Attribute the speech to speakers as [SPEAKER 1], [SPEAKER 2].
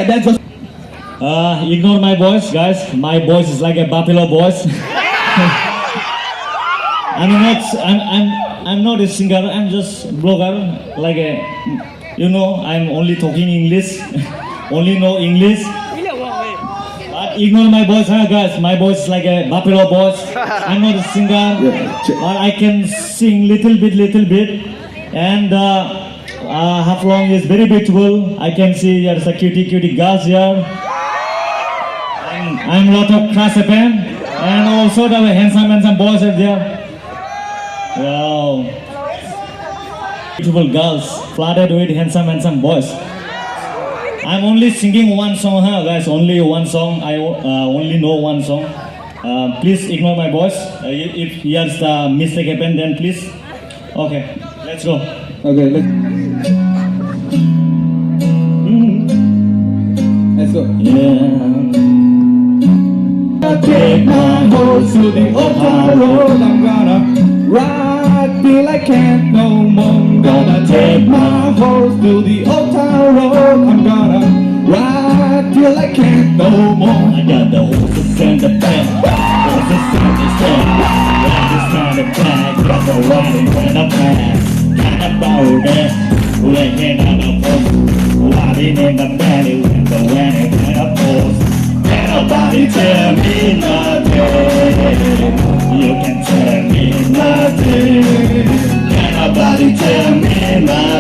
[SPEAKER 1] dance was.
[SPEAKER 2] Ignore my voice, guys. My voice is like a buffalo voice. I'm not a singer. I'm just blogger. Like a, I'm only talking English. Only know English. But ignore my voice, huh, guys. My voice is like a buffalo voice. I'm not a singer, but I can sing little bit. And Haflong is very beautiful. I can see there's a cutie girls here. And I'm a lot of Crash FM. And also the handsome boys are there. Wow. Beautiful girls flooded with handsome boys. I'm only singing one song, huh, guys? Only one song. I only know one song. Please ignore my voice. If here's the mistake happen, then please. Okay, let's go.
[SPEAKER 1] Okay, let's go.
[SPEAKER 2] Yeah.
[SPEAKER 1] Take my horse to the old town road. I'm gonna ride till I can't no more. I'm gonna take my horse to the old town road. I'm gonna ride till I can't no more.
[SPEAKER 2] I got the horses in the back, horses in the stand, riders on the back, got the riding in the back. Kind about that, laying on the post, riding in the belly with the wedding in the post. Can't nobody tell me nothing. You can tell me nothing. Can't nobody tell me nothing.